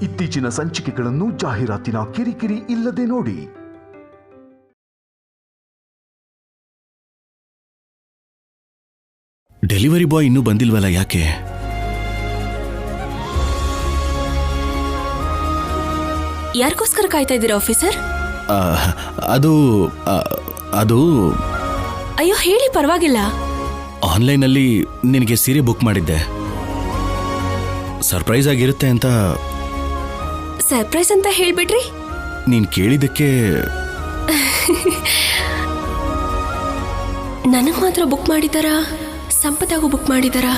ಇತ್ತೀಚಿನ ಸಂಚಿಕೆಗಳನ್ನು ಜಾಹೀರಾತಿನ ಕಿರಿಕಿರಿ ಇಲ್ಲದೆ ನೋಡಿ. ಡೆಲಿವರಿ ಬಾಯ್ ಇನ್ನೂ ಬಂದಿಲ್ವಲ್ಲ, ಯಾಕೆ? ಯಾರಿಗೋಸ್ಕರ ಕಾಯ್ತಾ ಇದ್ದೀರಾ ಆಫೀಸರ್? ಅದು ಅಯ್ಯೋ ಹೇಳಿ, ಪರವಾಗಿಲ್ಲ. ಆನ್ಲೈನಲ್ಲಿ ನಿನಗೆ ಸೀರೆ ಬುಕ್ ಮಾಡಿದ್ದೆ, ಸರ್ಪ್ರೈಸ್ ಆಗಿರುತ್ತೆ ಅಂತ. ಸರ್ಪ್ರೈಸ್ ಅಂತ ಹೇಳ್ಬಿಟ್ರಿ? ನೀನ್ ಕೇಳಿದಕ್ಕೆ ನನಗ್ ಮಾತ್ರ ಬುಕ್ ಮಾಡಿದಾರಾ, ಸಂಪತ್ತಾಗೂ ಬುಕ್ ಮಾಡಿದಾರಾ?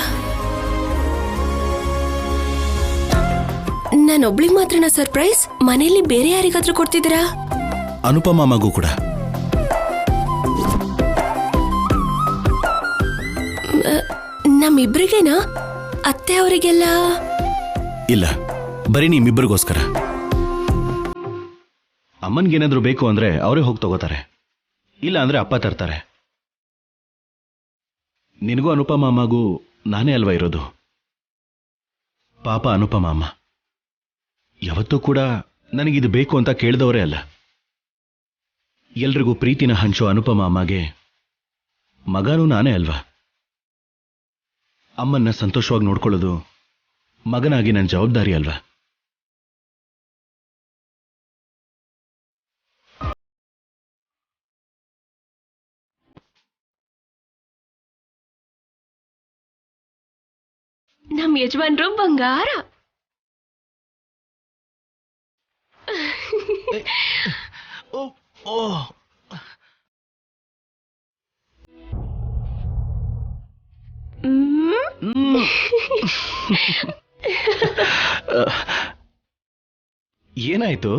ನಾನೊಬ್ಳಿಗೆ ಮಾತ್ರನಾ ಸರ್ಪ್ರೈಸ್? ಮನೆಯಲ್ಲಿ ಬೇರೆ ಯಾರಿಗಾದ್ರೂ ಕೊಡ್ತಿದ್ದೀರಾ? ಅನುಪಮ ಮಗು ಕೂಡ. ನಮ್ಮಿಬ್ರಿಗೇನಾ? ಅತ್ತೆ ಅವರಿಗೆಲ್ಲ ಇಲ್ಲ, ಬರೀ ನಿಮ್ಮಿಬ್ಬರಿಗೋಸ್ಕರ. ಅಮ್ಮನ್ಗೇನಾದ್ರೂ ಬೇಕು ಅಂದ್ರೆ ಅವರೇ ಹೋಗಿ ತಗೋತಾರೆ, ಇಲ್ಲ ಅಂದ್ರೆ ಅಪ್ಪ ತರ್ತಾರೆ. ನಿನಗೂ ಅನುಪಮ ಅಮ್ಮಗೂ ನಾನೇ ಅಲ್ವಾ ಇರೋದು. ಪಾಪ ಅನುಪಮ ಅಮ್ಮ ಯಾವತ್ತೂ ಕೂಡ ನನಗಿದು ಬೇಕು ಅಂತ ಕೇಳಿದವರೇ ಅಲ್ಲ. ಎಲ್ರಿಗೂ ಪ್ರೀತಿನ ಹಂಚೋ ಅನುಪಮ ಅಮ್ಮಗೆ ಮಗನೂ ನಾನೇ ಅಲ್ವಾ. ಅಮ್ಮನ್ನ ಸಂತೋಷವಾಗಿ ನೋಡ್ಕೊಳ್ಳೋದು ಮಗನಾಗಿ ನನ್ನ ಜವಾಬ್ದಾರಿ ಅಲ್ವಾ. ನಮ್ ಯಜಮಾನ್ರು ಬಂಗಾರ. ಏನಾಯ್ತು?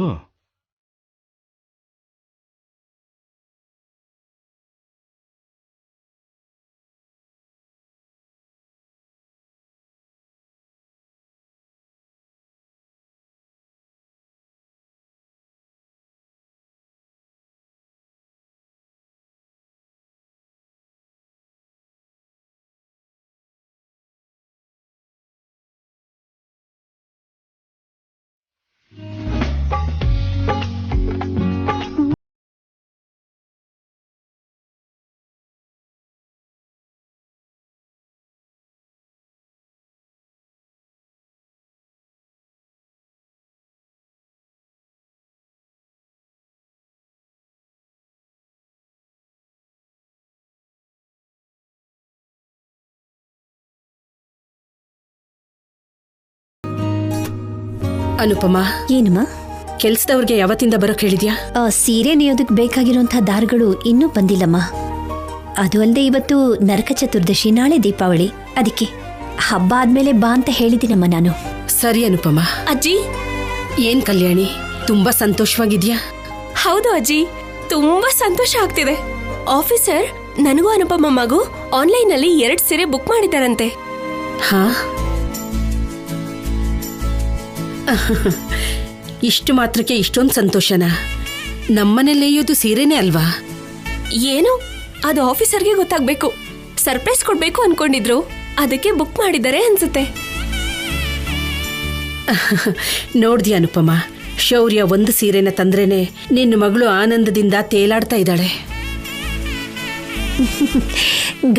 ಅನುಪಮ, ಏನಮ್ಮ? ಕೆಲ್ಸದವ್ರಿಗೆ ಯಾವತ್ತಿಂದ ಬರೋಕ್ ಹೇಳಿದ್ಯಾ? ಸೀರೆ ನೇಯೋದಕ್ಕೆ ಬೇಕಾಗಿರುವಂತಹ ದಾರಗಳು ಇನ್ನೂ ಬಂದಿಲ್ಲಮ್ಮ. ಅದು ಅಲ್ಲದೆ ಇವತ್ತು ನರಕ ಚತುರ್ದಶಿ, ನಾಳೆ ದೀಪಾವಳಿ. ಅದಕ್ಕೆ ಹಬ್ಬ ಆದ್ಮೇಲೆ ಬಾ ಅಂತ ಹೇಳಿದ್ದೀನಮ್ಮ ನಾನು. ಸರಿ ಅನುಪಮ. ಅಜ್ಜಿ, ಏನ್ ಕಲ್ಯಾಣಿ, ತುಂಬಾ ಸಂತೋಷವಾಗಿದ್ಯಾ? ಹೌದು ಅಜ್ಜಿ, ತುಂಬಾ ಸಂತೋಷ ಆಗ್ತಿದೆ. ಆಫೀಸರ್ ನನಗೂ ಅನುಪಮ ಮಗು ಆನ್ಲೈನ್ ನಲ್ಲಿ 2 ಸೀರೆ ಬುಕ್ ಮಾಡಿದಾರಂತೆ. ಹಾ, ಇಷ್ಟು ಮಾತ್ರಕ್ಕೆ ಇಷ್ಟೊಂದು ಸಂತೋಷನಾ? ನಮ್ಮನೇಲೇಯೋದು ಸೀರೆನೇ ಅಲ್ವಾ? ಏನು, ಅದು ಆಫೀಸರ್ಗೆ ಗೊತ್ತಾಗ್ಬೇಕು. ಸರ್ಪ್ರೈಸ್ ಕೊಡ್ಬೇಕು ಅನ್ಕೊಂಡಿದ್ರು, ಅದಕ್ಕೆ ಬುಕ್ ಮಾಡಿದ್ದಾರೆ ಅನ್ಸುತ್ತೆ. ನೋಡ್ದಿ ಅನುಪಮ, ಶೌರ್ಯ ಒಂದು ಸೀರೆನ ತಂದ್ರೇನೆ ನಿನ್ನ ಮಗಳು ಆನಂದದಿಂದ ತೇಲಾಡ್ತಾ ಇದ್ದಾಳೆ.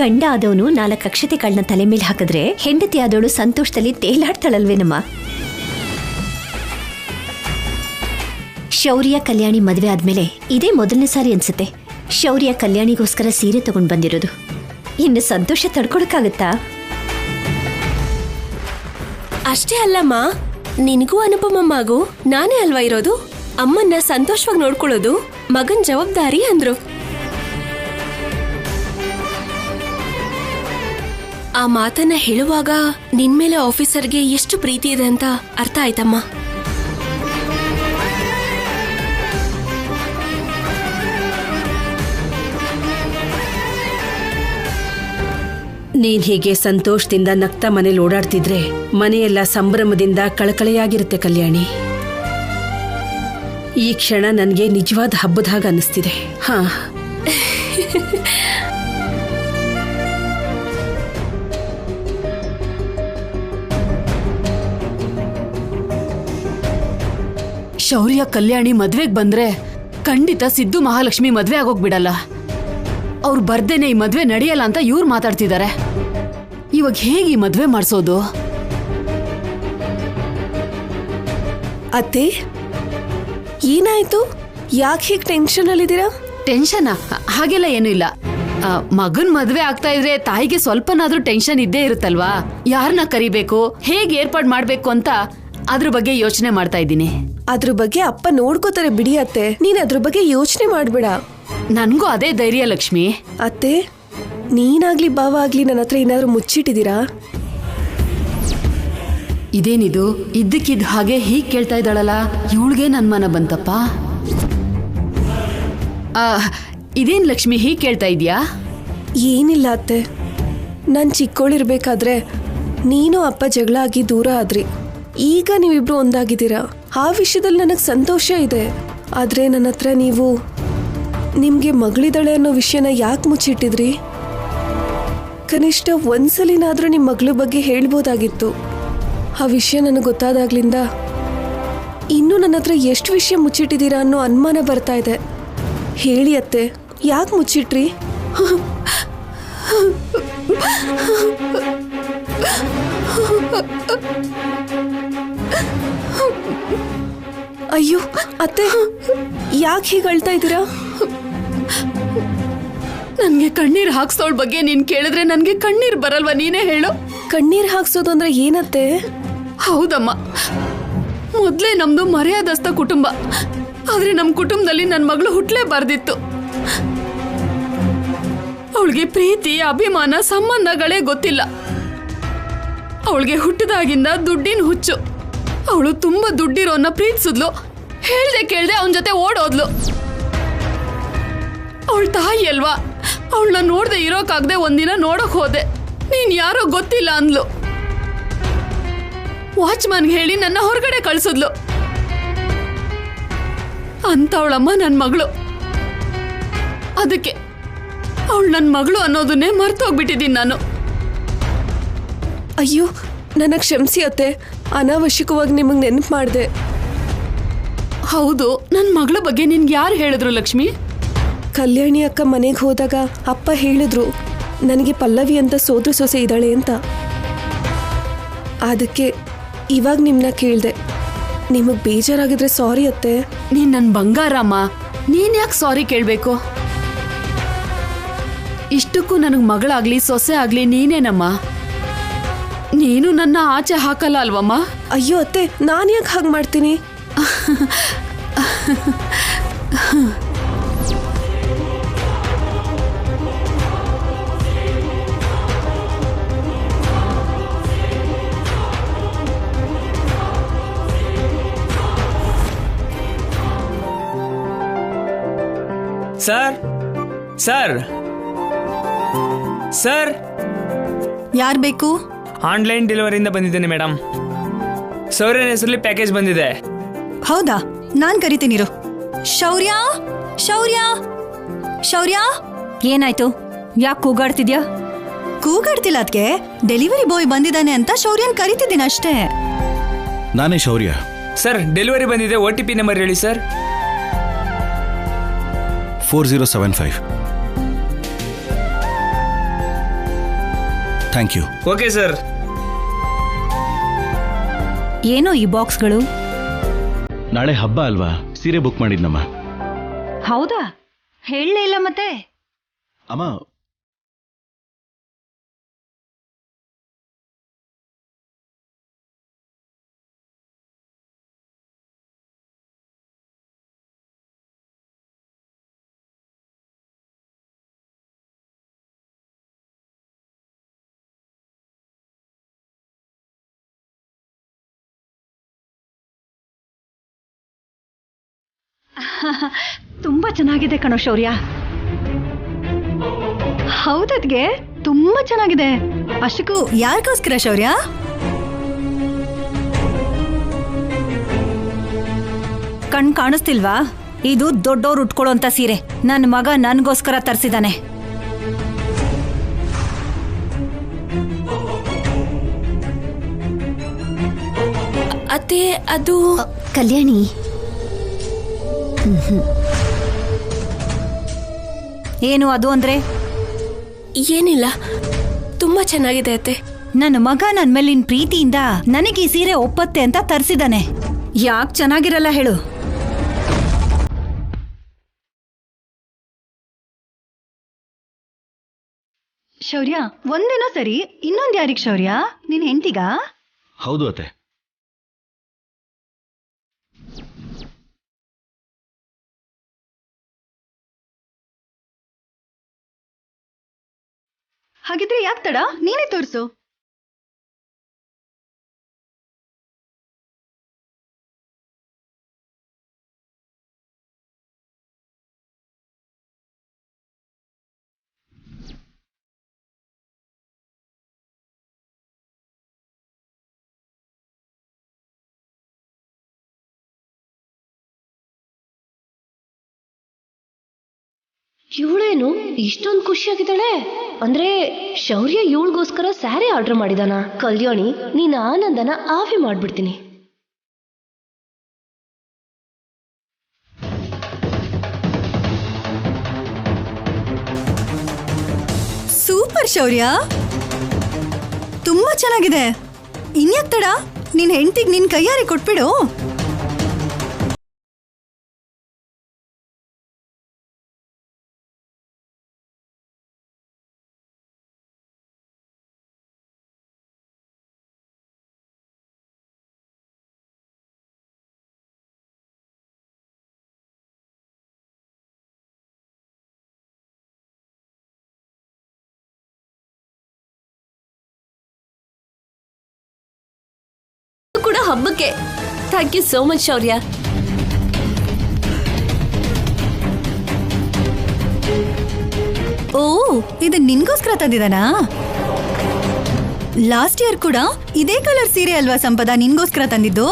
ಗಂಡ ಆದವನು 4 ಅಕ್ಷತೆಗಳನ್ನ ತಲೆ ಮೇಲೆ ಹಾಕಿದ್ರೆ ಹೆಂಡತಿ ಆದವಳು ಸಂತೋಷದಲ್ಲಿ ತೇಲಾಡ್ತಾಳಲ್ವೇನಮ್ಮ. ಶೌರ್ಯ ಕಲ್ಯಾಣಿ ಮದುವೆ ಆದ್ಮೇಲೆ ಇದೇ ಮೊದಲನೇ ಸಾರಿ ಅನ್ಸುತ್ತೆ ಶೌರ್ಯ ಕಲ್ಯಾಣಿಗೋಸ್ಕರ ಸೀರೆ ತಗೊಂಡು ಬಂದಿರೋದು. ಇನ್ನು ಸಂತೋಷ ತಡ್ಕೊಳಕ್ಕಾಗತ್ತಾ? ಅಷ್ಟೇ ಅಲ್ಲಮ್ಮ, ನಿನಗೂ ಅನುಪಮ ಮಗು ನಾನೇ ಅಲ್ವಾ ಇರೋದು. ಅಮ್ಮನ್ನ ಸಂತೋಷವಾಗಿ ನೋಡ್ಕೊಳ್ಳೋದು ಮಗನ್ ಜವಾಬ್ದಾರಿ ಅಂದ್ರು. ಆ ಮಾತನ್ನ ಹೇಳುವಾಗ ನಿನ್ಮೇಲೆ ಆಫೀಸರ್ಗೆ ಎಷ್ಟು ಪ್ರೀತಿ ಇದೆ ಅಂತ ಅರ್ಥ ಆಯ್ತಮ್ಮ. ನೀನ್ ಹೀಗೆ ಸಂತೋಷದಿಂದ ನಗ್ತಾ ಮನೇಲಿ ಓಡಾಡ್ತಿದ್ರೆ ಮನೆಯೆಲ್ಲ ಸಂಭ್ರಮದಿಂದ ಕಳಕಳೆಯಾಗಿರುತ್ತೆ ಕಲ್ಯಾಣಿ. ಈ ಕ್ಷಣ ನನಗೆ ನಿಜವಾದ ಹಬ್ಬದ ಹಾಗೆ ಅನ್ನಿಸ್ತಿದೆ. ಹಾ ಶೌರ್ಯ ಕಲ್ಯಾಣಿ ಮದ್ವೆಗ್ ಬಂದ್ರೆ ಖಂಡಿತ ಸಿದ್ದು ಮಹಾಲಕ್ಷ್ಮಿ ಮದ್ವೆ ಆಗೋಗ್ಬಿಡಲ್ಲ. ಅವ್ರು ಬರ್ದೇನೆ ಈ ಮದ್ವೆ ನಡೆಯಲ್ಲ ಅಂತ ಇವ್ರು ಮಾತಾಡ್ತಿದ್ದಾರೆ. ಇವಾಗ ಹೇಗೆ ಈ ಮದ್ವೆ ಮಾಡ್ಸೋದು? ಅತ್ತೆ, ಏನಾಯ್ತು? ಯಾಕೆ ಹೀಗೆ ಟೆನ್ಷನ್ ಅಲ್ಲಿದ್ದೀರಾ? ಟೆನ್ಷನ್ ಹಾಗೆಲ್ಲ ಏನೂ ಇಲ್ಲ. ಮಗನ್ ಮದ್ವೆ ಆಗ್ತಾ ಇದ್ರೆ ತಾಯಿಗೆ ಸ್ವಲ್ಪನಾದ್ರೂ ಟೆನ್ಷನ್ ಇದ್ದೇ ಇರುತ್ತಲ್ವಾ? ಯಾರನ್ನ ಕರಿಬೇಕು, ಹೇಗೆ ಏರ್ಪಾಡ್ ಮಾಡ್ಬೇಕು ಅಂತ ಅದ್ರ ಬಗ್ಗೆ ಯೋಚನೆ ಮಾಡ್ತಾ ಇದ್ದೀನಿ. ಅದ್ರ ಬಗ್ಗೆ ಅಪ್ಪ ನೋಡ್ಕೋತಾರೆ ಬಿಡಿ ಅತ್ತೆ, ನೀನ್ ಅದ್ರ ಬಗ್ಗೆ ಯೋಚನೆ ಮಾಡ್ಬೇಡ. ನನ್ಗೂ ಅದೇ ಧೈರ್ಯ ಲಕ್ಷ್ಮಿ. ಅತ್ತೆ, ನೀನಾಗ್ಲಿ ಭಾವ ಆಗ್ಲಿ ನನ್ನ ಹತ್ರ ಏನಾದ್ರೂ ಮುಚ್ಚಿಟ್ಟಿದ್ದೀರಾ? ಇದೇನಿದು ಇದ್ದಕ್ಕಿದ್ದ ಹಾಗೆ ಹೀಗ್ ಕೇಳ್ತಾ ಇದ್ದಾಳಲ್ಲ, ಇವಳಿಗೆ ನನ್ ಮನ ಬಂತಪ್ಪ. ಇದೇನ್ ಲಕ್ಷ್ಮಿ ಹೀಗ್ ಕೇಳ್ತಾ ಇದ್ಯಾ? ಏನಿಲ್ಲ ಅತ್ತೆ, ನಾನ್ ಚಿಕ್ಕೋಳಿರ್ಬೇಕಾದ್ರೆ ನೀನು ಅಪ್ಪ ಜಗಳ ಆಗಿ ದೂರ ಆದ್ರಿ. ಈಗ ನೀವಿಬ್ರು ಒಂದಾಗಿದ್ದೀರಾ. ಆ ವಿಷಯದಲ್ಲಿ ನನಗೆ ಸಂತೋಷ ಇದೆ. ಆದ್ರೆ ನನ್ನ ಹತ್ರ ನೀವು ನಿಮ್ಗೆ ಮಗಳಿದ್ದಾಳೆ ಅನ್ನೋ ವಿಷಯನ ಯಾಕೆ ಮುಚ್ಚಿಟ್ಟಿದ್ರಿ? ಕನಿಷ್ಠ ಒಂದ್ಸಲಿನಾದ್ರೂ ನಿಮ್ಮ ಮಗಳ ಬಗ್ಗೆ ಹೇಳ್ಬೋದಾಗಿತ್ತು. ಆ ವಿಷಯ ನನಗೆ ಗೊತ್ತಾದಾಗ್ಲಿಂದ ಇನ್ನೂ ನನ್ನ ಹತ್ರ ಎಷ್ಟು ವಿಷಯ ಮುಚ್ಚಿಟ್ಟಿದ್ದೀರಾ ಅನ್ನೋ ಅನುಮಾನ ಬರ್ತಾ ಇದೆ. ಹೇಳಿ ಅತ್ತೆ, ಯಾಕೆ ಮುಚ್ಚಿಟ್ರಿ? ಅಯ್ಯೋ ಅತ್ತೆ, ಯಾಕೆ ಹೀಗೆ ಅಳ್ತಾ ಇದ್ದೀರಾ? ನನ್ಗೆ ಕಣ್ಣೀರ್ ಹಾಕ್ಸೋಳ್ ಬಗ್ಗೆ ನೀನ್ ಕೇಳಿದ್ರೆ ನನ್ಗೆ ಕಣ್ಣೀರ್ ಬರಲ್ವಾ? ನೀನೇ ಹೇಳು. ಕಣ್ಣೀರ್ ಹಾಕ್ಸೋದು ಅಂದ್ರೆ ಏನತ್ತೆ? ಹೌದಮ್ಮ, ಮೊದ್ಲೇ ನಮ್ದು ಮರ್ಯಾದಸ್ಥ ಕುಟುಂಬ. ಆದ್ರೆ ನಮ್ ಕುಟುಂಬದಲ್ಲಿ ನನ್ ಮಗಳು ಹುಟ್ಲೇಬಾರ್ದಿತ್ತು. ಅವಳಿಗೆ ಪ್ರೀತಿ, ಅಭಿಮಾನ, ಸಂಬಂಧಗಳೇ ಗೊತ್ತಿಲ್ಲ. ಅವಳಿಗೆ ಹುಟ್ಟಿದಾಗಿಂದ ದುಡ್ಡಿನ ಹುಚ್ಚು. ಅವಳು ತುಂಬಾ ದುಡ್ಡಿರೋನ್ನ ಪ್ರೀತಿಸಿದ್ಲು. ಹೇಳ್ದೆ ಕೇಳ್ದೆ ಅವನ ಜೊತೆ ಓಡೋದ್ಲು. ಅವಳ ತಾಯಿ ಅಲ್ವಾ, ಅವಳನ್ನ ನೋಡ್ದೆ ಇರೋಕಾಗ್ದೆ ಒಂದಿನ ನೋಡಕ್ ಹೋದೆ. ನೀನ್ ಯಾರೋ ಗೊತ್ತಿಲ್ಲ ಅಂದ್ಲು. ವಾಚ್ಮನ್ಗೆ ಹೇಳಿ ನನ್ನ ಹೊರಗಡೆ ಕಳ್ಸಿದ್ಲು. ಅಂತವಳಮ್ಮ ನನ್ ಮಗಳು. ಅದಕ್ಕೆ ಅವಳು ನನ್ ಮಗಳು ಅನ್ನೋದನ್ನೇ ಮರ್ತೋಗ್ಬಿಟ್ಟಿದ್ದೀನಿ ನಾನು. ಅಯ್ಯೋ, ನನಗೆ ಕ್ಷಮಿಸಿ ಅತ್ತೆ, ಅನಾವಶ್ಯಕವಾಗಿ ನಿಮಗೆ ನೆನಪು ಮಾಡಿದೆ. ಹೌದು, ನನ್ನ ಮಗಳ ಬಗ್ಗೆ ನಿನ್ಗೆ ಯಾರು ಹೇಳಿದ್ರು ಲಕ್ಷ್ಮಿ? ಕಲ್ಯಾಣಿ ಅಕ್ಕ ಮನೆಗೆ ಹೋದಾಗ ಅಪ್ಪ ಹೇಳಿದ್ರು ನನಗೆ ಪಲ್ಲವಿ ಅಂತ ಸೋದರ ಸೊಸೆ ಇದ್ದಾಳೆ ಅಂತ. ಅದಕ್ಕೆ ಇವಾಗ ನಿಮ್ಮನ್ನ ಕೇಳಿದೆ. ನಿಮಗೆ ಬೇಜಾರಾಗಿದ್ರೆ ಸಾರಿ ಅತ್ತೆ. ನೀನ್ ನನ್ನ ಬಂಗಾರಮ್ಮ, ನೀನ್ ಯಾಕೆ ಸಾರಿ ಕೇಳಬೇಕು? ಇಷ್ಟಕ್ಕೂ ನನಗೆ ಮಗಳಾಗ್ಲಿ ಸೊಸೆ ಆಗ್ಲಿ ನೀನೇನಮ್ಮ. ನೀನು ನನ್ನ ಆಚೆ ಹಾಕಲ್ಲ ಅಲ್ವಮ್ಮ? ಅಯ್ಯೋ ಅತ್ತೆ, ನಾನು ಯಾಕೆ ಹಾಗೆ ಮಾಡ್ತೀನಿ? ಸರ್ ಸರ್ ಸರ್, ಯಾರು ಬೇಕು? ಆನ್ಲೈನ್ ಡೆಲಿವರಿಯಿಂದ ಬಂದಿದ್ದೇನೆ ಮೇಡಮ್. ಸೌರ್ಯನ ಹೆಸರಲ್ಲಿ ಪ್ಯಾಕೇಜ್ ಬಂದಿದೆ. ಹೌದಾ? ನಾನ್ ಕರಿತೀನಿರು. ಶೌರ್ಯ, ಶೌರ್ಯ, ಶೌರ್ಯ. ಏನಾಯ್ತು? ಯಾಕೆ ಕೂಗಾಡ್ತಿದ್ಯಾ? ಕೂಗಾಡ್ತಿಲ್ಲ, ಅದಕ್ಕೆ ಡೆಲಿವರಿ ಬಾಯ್ ಬಂದಿದ್ದಾನೆ ಅಂತ ಶೌರ್ಯನ್ ಕರಿತಿದ್ದೀನಿ ಅಷ್ಟೇ. ನಾನೇ ಶೌರ್ಯ. ಸರ್, ಡೆಲಿವರಿ ಬಂದಿದೆ. OTP ನಂಬರ್ ಹೇಳಿ sir. 4075. Thank you. Okay sir. ಏನೋ ಈ ಬಾಕ್ಸ್ಗಳು? ನಾಳೆ ಹಬ್ಬ ಅಲ್ವಾ, ಸೀರೆ ಬುಕ್ ಮಾಡಿದ್ನಮ್ಮ. ಹೌದಾ? ಹೇಳಲೇ ಇಲ್ಲ ಮತ್ತೆ. ಅಮ್ಮ, ತುಂಬಾ ಚೆನ್ನಾಗಿದೆ ಕಣೋ ಶೌರ್ಯ. ಹೌದದ್ಗೆ ತುಂಬಾ ಚೆನ್ನಾಗಿದೆ. ಅಷ್ಟಕ್ಕೂ ಯಾರಿಗೋಸ್ಕರ ಶೌರ್ಯ? ಕಣ್ ಕಾಣಿಸ್ತಿಲ್ವಾ? ಇದು ದೊಡ್ಡೋರು ಉಟ್ಕೊಳ್ಳೋಂತ ಸೀರೆ. ನನ್ನ ಮಗ ನನ್ಗೋಸ್ಕರ ತರಿಸಿದಾನೆ. ಅತ್ತೆ, ಅದು ಕಲ್ಯಾಣಿ, ಏನು ಅದು ಅಂದ್ರೆ? ಏನಿಲ್ಲ, ತುಂಬಾ ಚೆನ್ನಾಗಿದೆ ಅತ್ತೆ. ನನ್ನ ಮಗ ನನ್ ಮೇಲಿನ ಪ್ರೀತಿಯಿಂದ ನನಗೆ ಈ ಸೀರೆ ಒಪ್ಪತ್ತೆ ಅಂತ ತರಿಸಿದಾನೆ. ಯಾಕೆ ಚೆನ್ನಾಗಿರಲ್ಲ ಹೇಳು? ಶೌರ್ಯ, ಒಂದೇನೋ ಸರಿ, ಇನ್ನೊಂದ್ ಯಾರಿಗ್ ಶೌರ್ಯ? ನಿನ್ ಹೆಂಡತಿಗ? ಹೌದು ಅತ್ತೆ. ಹಾಗಿದ್ರೆ ಯಾಕೆ ತಡ? ನೀನೇ ತೋರಿಸು. ಇವಳೇನು ಇಷ್ಟೊಂದು ಖುಷಿಯಾಗಿದ್ದಾಳೆ? ಅಂದ್ರೆ ಶೌರ್ಯ ಇವಳಿಗೋಸ್ಕರ ಸ್ಯಾರಿ ಆರ್ಡರ್ ಮಾಡಿದಾನ? ಕಲ್ಯಾಣಿ, ನೀನ್ ಆನಂದನ ಆವಿ ಮಾಡ್ಬಿಡ್ತೀನಿ. ಸೂಪರ್ ಶೌರ್ಯ, ತುಂಬಾ ಚೆನ್ನಾಗಿದೆ. ಇನ್ಯಾಕ್ ತಡ? ನಿನ್ ಹೆಂಡತಿಗೆ ನಿನ್ ಕೈಯಾರೆ ಕೊಟ್ಬಿಡು. ಕೂಡ ಹಬ್ಬಕ್ಕೆ. ಥ್ಯಾಂಕ್ ಯು ಸೋ ಮಚ್ ಶೌರ್ಯ. ಓ, ಇದು ನಿನ್ಗೋಸ್ಕರ ತಂದಿದಾನಾ? ಲಾಸ್ಟ್ ಇಯರ್ ಕೂಡ ಇದೇ ಕಲರ್ ಸೀರೆ ಅಲ್ವಾ ಸಂಪದ ನಿನ್ಗೋಸ್ಕರ ತಂದಿದ್ದು?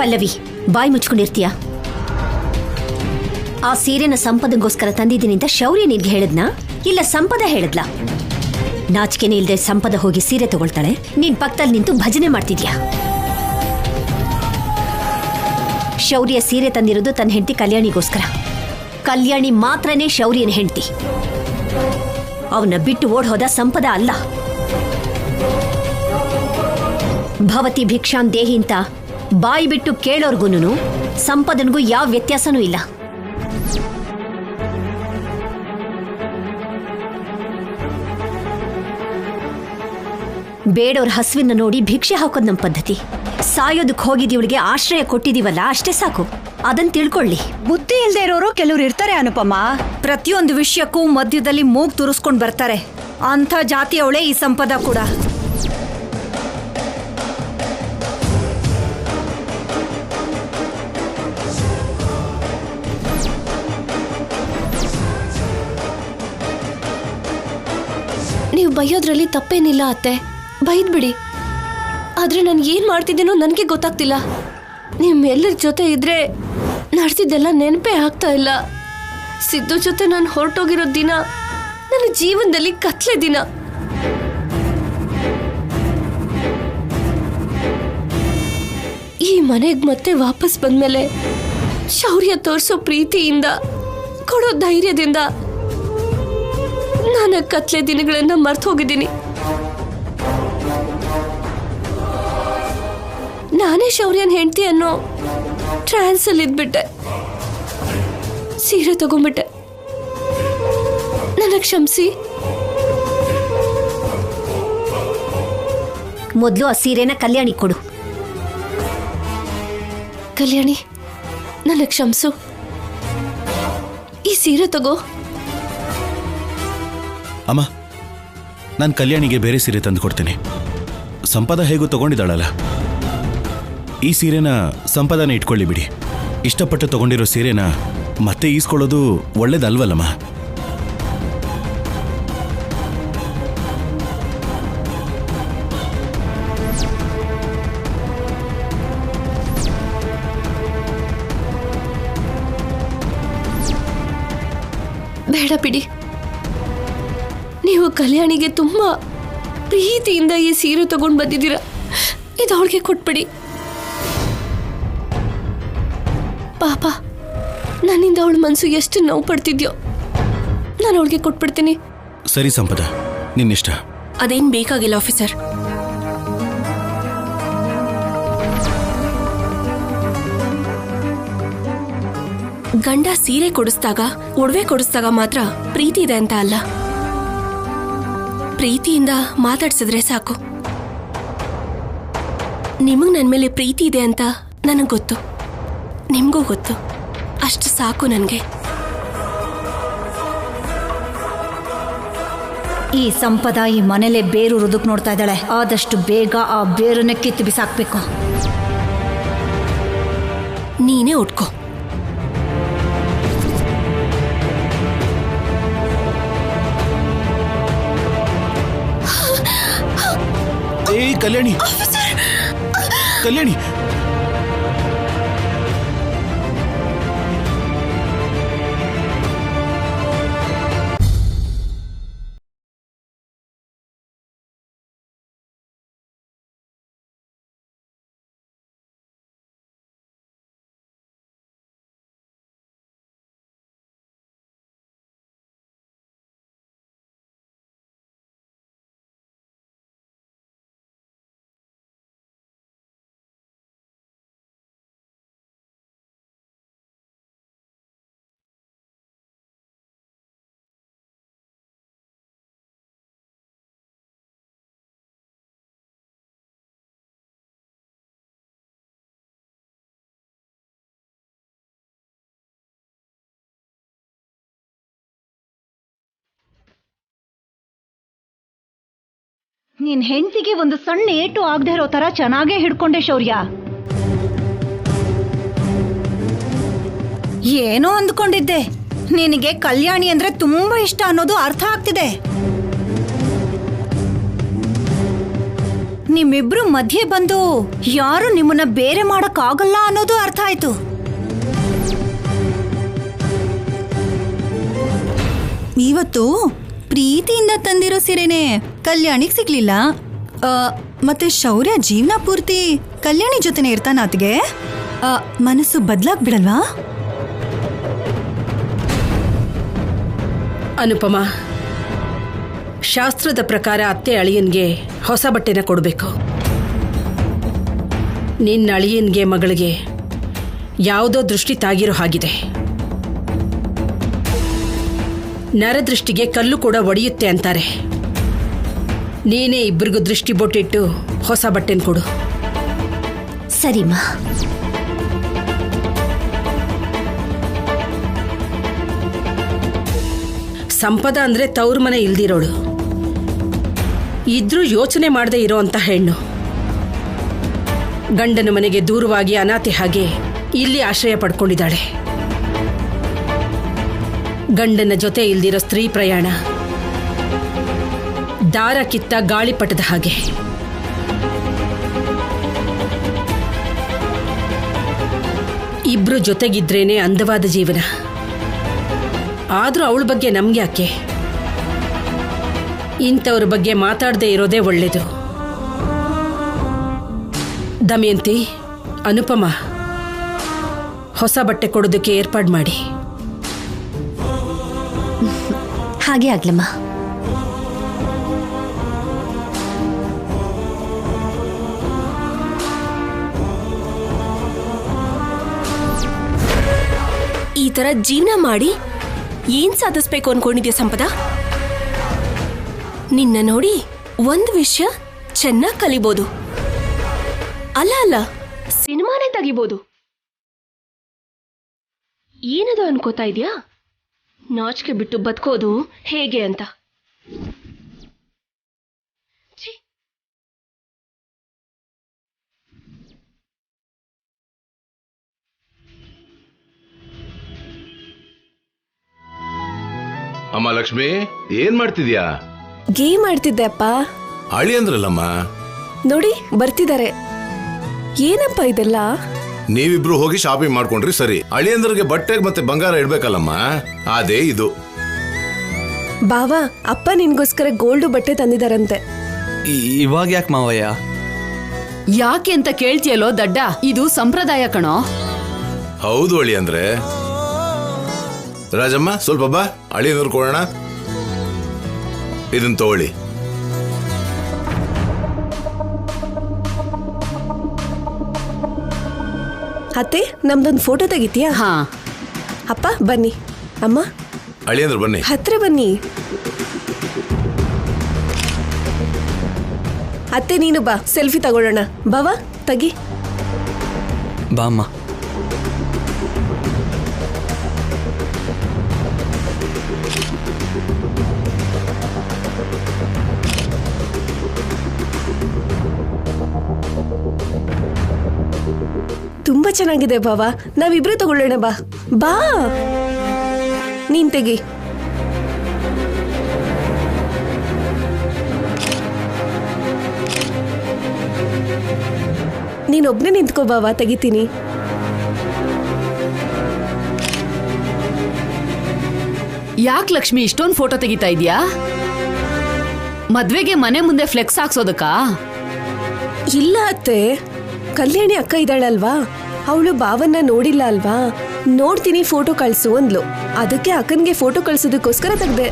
ಪಲ್ಲವಿ, ಬಾಯಿ ಮುಚ್ಕೊಂಡಿರ್ತೀಯ? ಆ ಸೀರೆನ ಸಂಪದಗೋಸ್ಕರ ತಂದಿದ್ದೀನಿ ಅಂತ ಶೌರ್ಯ ನಿನ್ಗೆ ಹೇಳಿದ್ನಾ ಇಲ್ಲ ಸಂಪದ ಹೇಳಿದ್ಲಾ? ನಾಚಿಕೆನೇ ಇಲ್ದೆ ಸಂಪದ ಹೋಗಿ ಸೀರೆ ತಗೊಳ್ತಾಳೆ, ನೀನ್ ಪಕ್ಕದಲ್ಲಿ ನಿಂತು ಭಜನೆ ಮಾಡ್ತಿದ್ಯಾ? ಶೌರ್ಯ ಸೀರೆ ತಂದಿರೋದು ತನ್ನ ಹೆಂಡತಿ ಕಲ್ಯಾಣಿಗೋಸ್ಕರ. ಕಲ್ಯಾಣಿ ಮಾತ್ರನೇ ಶೌರ್ಯನ ಹೆಂಡತಿ. ಅವನ್ನ ಬಿಟ್ಟು ಓಡ್ ಹೋದ ಸಂಪದ ಅಲ್ಲ. ಭವತಿ ಭಿಕ್ಷಾನ್ ದೇಹಿ ಅಂತ ಬಾಯಿ ಬಿಟ್ಟು ಕೇಳೋರ್ಗುನು ಸಂಪದನಿಗೂ ಯಾವ ವ್ಯತ್ಯಾಸನೂ ಇಲ್ಲ. ಬೇಡೋರ್ ಹಸುವಿನ ನೋಡಿ ಭಿಕ್ಷೆ ಹಾಕೋದ್ ನಮ್ ಪದ್ಧತಿ. ಸಾಯೋದಕ್ಕೆ ಹೋಗಿದ್ದೀವಳಿಗೆ ಆಶ್ರಯ ಕೊಟ್ಟಿದೀವಲ್ಲ, ಅಷ್ಟೇ ಸಾಕು. ಅದನ್ ತಿಳ್ಕೊಳ್ಳಿ. ಬುದ್ಧಿ ಇಲ್ದೇ ಇರೋರು ಕೆಲವ್ರು ಇರ್ತಾರೆ ಅನುಪಮ. ಪ್ರತಿಯೊಂದು ವಿಷಯಕ್ಕೂ ಮಧ್ಯದಲ್ಲಿ ಮೂಗ್ ತುರಿಸ್ಕೊಂಡ್ ಬರ್ತಾರೆ. ಅಂಥ ಜಾತಿಯವಳೇ ಈ ಸಂಪದ ಕೂಡ. ನೀವು ಬೈಯೋದ್ರಲ್ಲಿ ತಪ್ಪೇನಿಲ್ಲ ಅತ್ತೆ, ಬೈದ್ಬಿಡಿ. ಆದ್ರೆ ನಾನು ಏನ್ ಮಾಡ್ತಿದ್ದೀನೋ ನನಗೆ ಗೊತ್ತಾಗ್ತಿಲ್ಲ. ನಿಮ್ಮೆಲ್ಲರ ಜೊತೆ ಇದ್ರೆ ನಡೆಸಿದ್ದೆಲ್ಲ ನೆನಪೇ ಆಗ್ತಾ ಇಲ್ಲ. ಸಿದ್ದು ಜೊತೆ ನಾನು ಹೊರಟೋಗಿರೋ ದಿನ ನನ್ನ ಜೀವನದಲ್ಲಿ ಕತ್ಲೆ ದಿನ. ಈ ಮನೆಗೆ ಮತ್ತೆ ವಾಪಸ್ ಬಂದ್ಮೇಲೆ ಶೌರ್ಯ ತೋರಿಸೋ ಪ್ರೀತಿಯಿಂದ, ಕೊಡೋ ಧೈರ್ಯದಿಂದ ನಾನು ಕತ್ಲೆ ದಿನಗಳನ್ನ ಮರ್ತು ಹೋಗಿದ್ದೀನಿ. ನಾನೇ ಶೌರ್ಯನ್ ಹೆಂಡತಿ ಅನ್ನೋ ಟ್ರಾನ್ಸ್ ಅಲ್ಲಿ ಇದ್ಬಿಟ್ಟೆ. ಸೀರೆ ತಗೊಂಡ್ಬಿಟ್ಟೆ. ನನಗೆ ಕ್ಷಮಿಸಿ. ಮೊದಲು ಆ ಸೀರೆನ ಕಲ್ಯಾಣಿ ಕೊಡು. ಕಲ್ಯಾಣಿ, ನನಗೆ ಕ್ಷಮಿಸು. ಈ ಸೀರೆ ತಗೋ. ಅಮ್ಮ, ನಾನು ಕಲ್ಯಾಣಿಗೆ ಬೇರೆ ಸೀರೆ ತಂದು ಕೊಡ್ತೀನಿ. ಸಂಪದ ಹೇಗೂ ತಗೊಂಡಿದ್ದಾಳಲ್ಲ, ಈ ಸೀರೆನ ಸಂಪದನ ಇಟ್ಕೊಳ್ಳಿ ಬಿಡಿ. ಇಷ್ಟಪಟ್ಟು ತಗೊಂಡಿರೋ ಸೀರೆನ ಮತ್ತೆ ಈಸ್ಕೊಳ್ಳೋದು ಒಳ್ಳೇದಲ್ವಲ್ಲಮ್ಮ? ಬೇಡ ಬಿಡಿ. ನೀವು ಕಲ್ಯಾಣಿಗೆ ತುಂಬಾ ಪ್ರೀತಿಯಿಂದ ಈ ಸೀರೆ ತಗೊಂಡು ಬಂದಿದ್ದೀರಾ. ಇದು ಅವಳಿಗೆ ಕೊಟ್ಬಿಡಿ. ಪಾಪ, ನನ್ನಿಂದ ಅವಳ ಮನಸ್ಸು ಎಷ್ಟು ನೋವು ಪಡ್ತಿದ್ಯೋ. ನಾನು ಅವಳಿಗೆ ಕೊಟ್ಬಿಡ್ತೀನಿ. ಸರಿ ಸಂಪದ, ನಿನ್ನಿಷ್ಟ. ಅದೇನ್ ಬೇಕಾಗಿಲ್ಲ ಆಫೀಸರ್. ಗಂಡ ಸೀರೆ ಕೊಡಿಸ್ದಾಗ, ಒಡವೆ ಕೊಡಿಸ್ದಾಗ ಮಾತ್ರ ಪ್ರೀತಿ ಇದೆ ಅಂತ ಅಲ್ಲ. ಪ್ರೀತಿಯಿಂದ ಮಾತಾಡ್ಸಿದ್ರೆ ಸಾಕು. ನಿಮಗ್ ನನ್ ಮೇಲೆ ಪ್ರೀತಿ ಇದೆ ಅಂತ ನನಗ್ ಗೊತ್ತು, ನಿಮ್ಗೂ ಗೊತ್ತು. ಅಷ್ಟು ಸಾಕು ನನಗೆ. ಈ ಸಂಪದ ಈ ಮನೇಲೆ ಬೇರು ರುದಕ್ ನೋಡ್ತಾ ಇದ್ದಾಳೆ. ಆದಷ್ಟು ಬೇಗ ಆ ಬೇರನ್ನ ಕಿತ್ತು ಬಿಸಾಕ್ಬೇಕು. ನೀನೇ ಉಟ್ಕೋ. ಏಯ್ ಕಲ್ಯಾಣಿ, ಕಲ್ಯಾಣಿ, ನಿನ್ ಹೆಂಡತಿಗೆ ಒಂದು ಸಣ್ಣ ಏಟು ಆಗದೆ ಇರೋ ತರ ಚೆನ್ನಾಗೇ ಹಿಡ್ಕೊಂಡೆ ಶೌರ್ಯ. ಏನೋ ಅಂದ್ಕೊಂಡಿದ್ದೆ, ನಿನಗೆ ಕಲ್ಯಾಣಿ ಅಂದ್ರೆ ತುಂಬಾ ಇಷ್ಟ ಅನ್ನೋದು ಅರ್ಥ ಆಗ್ತಿದೆ. ನಿಮ್ಮಿಬ್ರು ಮಧ್ಯೆ ಬಂದು ಯಾರು ನಿಮ್ಮನ್ನ ಬೇರೆ ಮಾಡಕ್ ಆಗಲ್ಲ ಅನ್ನೋದು ಅರ್ಥ ಆಯ್ತು. ಇವತ್ತು ಪ್ರೀತಿಯಿಂದ ತಂದಿರೋ ಸೀರೆನೆ ಕಲ್ಯಾಣಿಗೆ ಸಿಗ್ಲಿಲ್ಲ. ಮತ್ತೆ ಶೌರ್ಯ ಜೀವನ ಪೂರ್ತಿ ಕಲ್ಯಾಣಿ ಜೊತೆನೆ ಇರ್ತಾನ. ಆತ್ಗೆ ಮನಸ್ಸು ಬದಲಾಗ್ಬಿಡಲ್ವಾ? ಅನುಪಮ, ಶಾಸ್ತ್ರದ ಪ್ರಕಾರ ಅತ್ತೆ ಅಳಿಯನ್ಗೆ ಹೊಸ ಬಟ್ಟೆನ ಕೊಡಬೇಕು. ನಿನ್ನ ಅಳಿಯನ್ಗೆ ಮಗಳಿಗೆ ಯಾವುದೋ ದೃಷ್ಟಿ ತಾಗಿರೋ ಹಾಗಿದೆ. ನರದೃಷ್ಟಿಗೆ ಕಲ್ಲು ಕೂಡ ಒಡೆಯುತ್ತೆ ಅಂತಾರೆ. ನೀನೇ ಇಬ್ಬರಿಗೂ ದೃಷ್ಟಿ ಬೊಟ್ಟಿಟ್ಟು ಹೊಸ ಬಟ್ಟೆನ ಕೊಡು. ಸರಿಮಾ. ಸಂಪದ ಅಂದ್ರೆ ತವ್ರ ಮನೆ ಇಲ್ದಿರೋಳು, ಇದ್ರೂ ಯೋಚನೆ ಮಾಡದೆ ಇರೋ ಅಂತ ಹೆಣ್ಣು. ಗಂಡನ ಮನೆಗೆ ದೂರವಾಗಿ ಅನಾಥೆ ಹಾಗೆ ಇಲ್ಲಿ ಆಶ್ರಯ ಪಡ್ಕೊಂಡಿದ್ದಾಳೆ. ಗಂಡನ ಜೊತೆ ಇಲ್ದಿರೋ ಸ್ತ್ರೀ ಪ್ರಯಾಣ ದಾರ ಕಿತ್ತ ಗಾಳಿಪಟದ ಹಾಗೆ. ಇಬ್ರು ಜೊತೆಗಿದ್ರೇನೆ ಅಂದವಾದ ಜೀವನ. ಆದ್ರೂ ಅವಳ ಬಗ್ಗೆ ನಮ್ಗೆ ಯಾಕೆ? ಇಂಥವ್ರ ಬಗ್ಗೆ ಮಾತಾಡದೆ ಇರೋದೇ ಒಳ್ಳೇದು. ದಮಯಂತಿ, ಅನುಪಮ, ಹೊಸ ಬಟ್ಟೆ ಕೊಡೋದಕ್ಕೆ ಏರ್ಪಾಡು ಮಾಡಿ. ಹಾಗೆ ಆಗ್ಲಮ್ಮ. ಈ ತರ ಜೀವನ ಮಾಡಿ ಏನ್ ಸಾಧಿಸ್ಬೇಕು ಅನ್ಕೊಂಡಿದ್ಯಾ ಸಂಪದ? ನಿನ್ನ ನೋಡಿ ಒಂದ್ ವಿಷಯ ಚೆನ್ನಾಗಿ ಕಲಿಬಹುದು. ಅಲ್ಲ, ಸಿನಿಮಾನೇ ತೆಗಿಬಹುದು. ಏನದು ಅನ್ಕೋತಾ ಇದ್ಯಾ? ನಾಚಿಕೆ ಬಿಟ್ಟು ಬದುಕೋದು ಹೇಗೆ ಅಂತ. ಅಮ್ಮ ಲಕ್ಷ್ಮಿ, ಏನ್ ಮಾಡ್ತಿದ್ಯಾ? ಗೇಮ್ ಆಡ್ತಿದ್ದೆ ಅಪ್ಪ. ಅಳಿ ಅಂದ್ರಲ್ಲಮ್ಮ. ನೋಡಿ ಬರ್ತಿದ್ದಾರೆ. ಏನಪ್ಪ ಇದೆಲ್ಲ? ನೀವಿಬ್ರು ಹೋಗಿ ಶಾಪಿಂಗ್ ಮಾಡ್ಕೊಂಡ್ರಿ ಸರಿ. ಅಳಿಯಂದ್ರಿಗೆ ಬಟ್ಟೆಗೆ ಮತ್ತೆ ಬಂಗಾರ ಇಡ್ಬೇಕಲ್ಲಮ್ಮ, ಅದೇ ಇದು. ಬಾವಾ, ಅಪ್ಪ ನಿನ್ಗೋಸ್ಕರ ಗೋಲ್ಡ್ ಬಟ್ಟೆ ತಂದಿದಾರಂತೆ. ಇವಾಗ ಯಾಕೆ ಮಾವಯ್ಯ? ಯಾಕೆ ಅಂತ ಕೇಳ್ತಿಯಲ್ಲೋ ದಡ್ಡ, ಇದು ಸಂಪ್ರದಾಯ ಕಣೋ. ಹೌದು ಅಳಿಯಂದ್ರೆ. ರಾಜಮ್ಮ ಸ್ವಲ್ಪ ಬಾ, ಅಳಿಯಂದ್ರು ಕೊಡೋಣ. ಇದನ್ನ ತಗೊಳ್ಳಿ. ಅತ್ತೆ, ನಮ್ದೊಂದು ಫೋಟೋ ತೆಗಿತೀಯಾ? ಹಾ. ಅಪ್ಪ ಬನ್ನಿ. ಅಮ್ಮ ಅಳಿಯಂದ್ರು ಬನ್ನಿ. ಹತ್ರ ಬನ್ನಿ. ಅತ್ತೆ ನೀನು ಬಾ, ಸೆಲ್ಫಿ ತಗೊಳ್ಳೋಣ. ಬಾವಾ ತಗಿ. ಬಾ ಅಮ್ಮ. ತುಂಬಾ ಚೆನ್ನಾಗಿದೆ ಬಾವಾ, ನಾವಿಬ್ರು ತಗೊಳ್ಳೋಣ. ಬಾ ಬಾ, ನೀನ್ ತೆಗಿ. ನೀನೊಬ್ನೇ ನಿಂತ್ಕೋ ಬಾವಾ, ತೆಗಿತೀನಿ. ಯಾಕೆ ಲಕ್ಷ್ಮಿ ಇಷ್ಟೊಂದು ಫೋಟೋ ತೆಗಿತಾ ಇದೀಯಾ? ಮದ್ವೆಗೆ ಮನೆ ಮುಂದೆ ಫ್ಲೆಕ್ಸ್ ಹಾಕ್ಸೋದಕ್ಕಾ? ಇಲ್ಲ ಅತ್ತೆ, ಕಲ್ಯಾಣಿ ಅಕ್ಕ ಇದ್ದಾಳಲ್ವಾ, ಅವಳು ಬಾವನ್ನ ನೋಡಿಲ್ಲ ಅಲ್ವಾ, ನೋಡ್ತೀನಿ ಫೋಟೋ ಕಳ್ಸು ಅಂದ್ಲು. ಅದಕ್ಕೆ ಅಕ್ಕನ್ಗೆ ಫೋಟೋ ಕಳ್ಸೋದಕ್ಕೋಸ್ಕರ ತೆಗ್ದೆ.